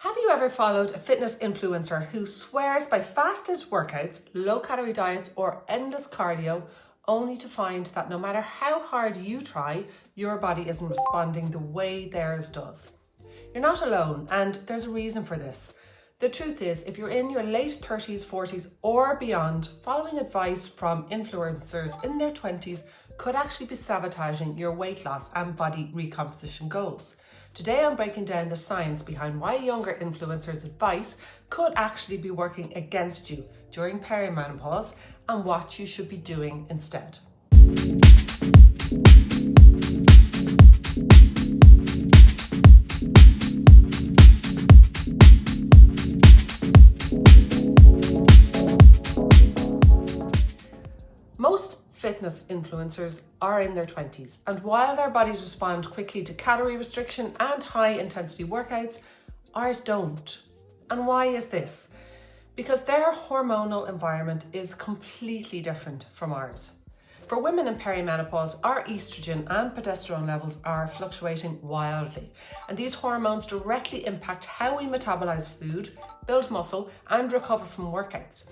Have you ever followed a fitness influencer who swears by fasted workouts, low-calorie diets, or endless cardio, only to find that no matter how hard you try, your body isn't responding the way theirs does? You're not alone, and there's a reason for this. The truth is, if you're in your late 30s, 40s, or beyond, following advice from influencers in their 20s could actually be sabotaging your weight loss and body recomposition goals. Today, I'm breaking down the science behind why younger influencers' advice could actually be working against you during perimenopause and what you should be doing instead. Most fitness influencers are in their 20s, and while their bodies respond quickly to calorie restriction and high intensity workouts, ours don't. And why is this? Because their hormonal environment is completely different from ours. For women in perimenopause, our estrogen and progesterone levels are fluctuating wildly, and these hormones directly impact how we metabolize food, build muscle, and recover from workouts.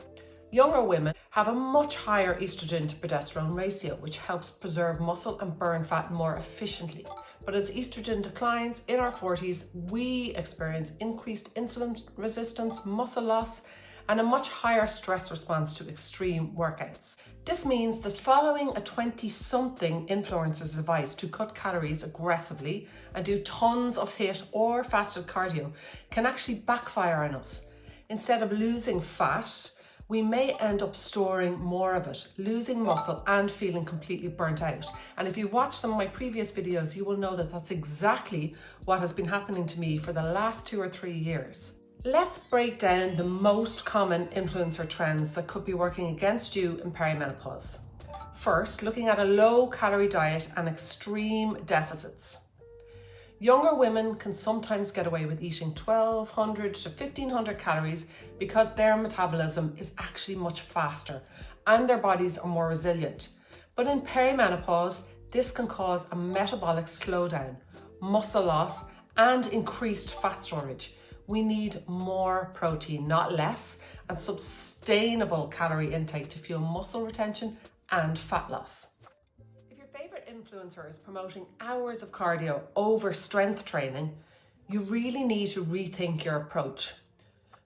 Younger women have a much higher estrogen to progesterone ratio, which helps preserve muscle and burn fat more efficiently. But as estrogen declines in our 40s, we experience increased insulin resistance, muscle loss, and a much higher stress response to extreme workouts. This means that following a 20-something influencer's advice to cut calories aggressively and do tons of HIIT or fasted cardio can actually backfire on us. Instead of losing fat, we may end up storing more of it, losing muscle and feeling completely burnt out. And if you watch some of my previous videos, you will know that that's exactly what has been happening to me for the last 2 or 3 years. Let's break down the most common influencer trends that could be working against you in perimenopause. First, looking at a low-calorie diet and extreme deficits. Younger women can sometimes get away with eating 1,200 to 1,500 calories because their metabolism is actually much faster and their bodies are more resilient. But in perimenopause, this can cause a metabolic slowdown, muscle loss, and increased fat storage. We need more protein, not less, and sustainable calorie intake to fuel muscle retention and fat loss. If your favorite influencer is promoting hours of cardio over strength training, you really need to rethink your approach.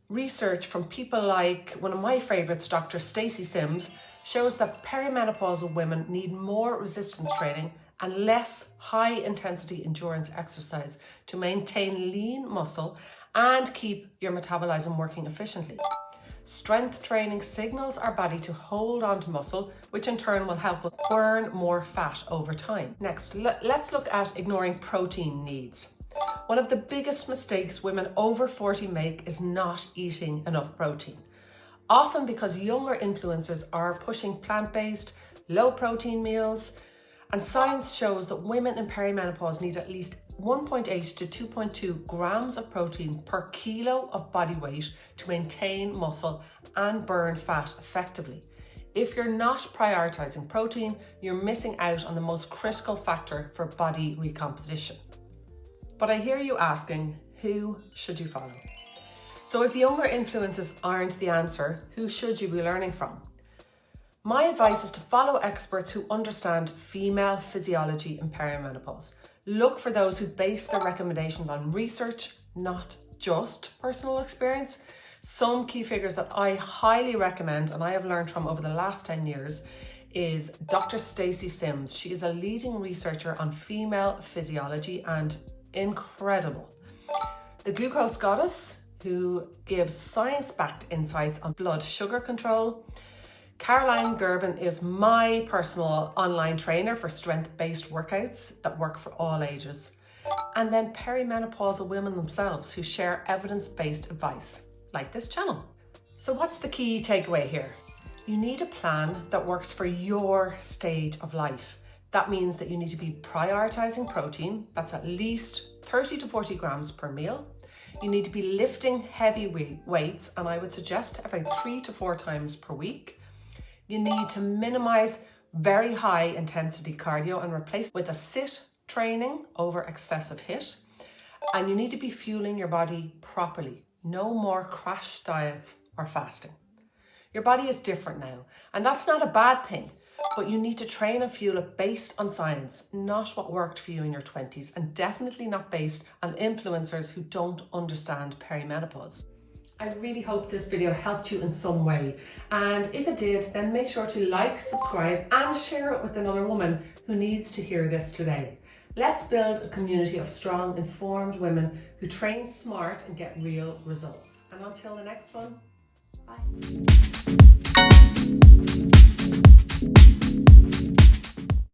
Research from people like one of my favorites, Dr. Stacy Sims, shows that perimenopausal women need more resistance training and less high-intensity endurance exercise to maintain lean muscle and keep your metabolism working efficiently. Strength training signals our body to hold on to muscle, which in turn will help us burn more fat over time. Next, let's look at ignoring protein needs. One of the biggest mistakes women over 40 make is not eating enough protein. Often because younger influencers are pushing plant-based, low-protein meals, and science shows that women in perimenopause need at least 1.8 to 2.2 grams of protein per kilo of body weight to maintain muscle and burn fat effectively. If you're not prioritizing protein, you're missing out on the most critical factor for body recomposition. But I hear you asking, who should you follow? So if younger influencers aren't the answer, who should you be learning from? My advice is to follow experts who understand female physiology in perimenopause. Look for those who base their recommendations on research, not just personal experience. Some key figures that I highly recommend and I have learned from over the last 10 years is Dr. Stacy Sims. She is a leading researcher on female physiology and incredible. The Glucose Goddess, who gives science-backed insights on blood sugar control. Girvan is my personal online trainer for strength-based workouts that work for all ages. And then perimenopausal women themselves who share evidence-based advice, like this channel. So what's the key takeaway here? You need a plan that works for your stage of life. That means that you need to be prioritizing protein. That's at least 30 to 40 grams per meal. You need to be lifting heavy weights, and I would suggest about 3 to 4 times per week. You need to minimize very high intensity cardio and replace with a sit training over excessive HIIT. And you need to be fueling your body properly. No more crash diets or fasting. Your body is different now, and that's not a bad thing, but you need to train and fuel it based on science, not what worked for you in your 20s, and definitely not based on influencers who don't understand perimenopause. I really hope this video helped you in some way, and if it did, then make sure to like, subscribe and share it with another woman who needs to hear this today. Let's build a community of strong, informed women who train smart and get real results. And until the next one, bye.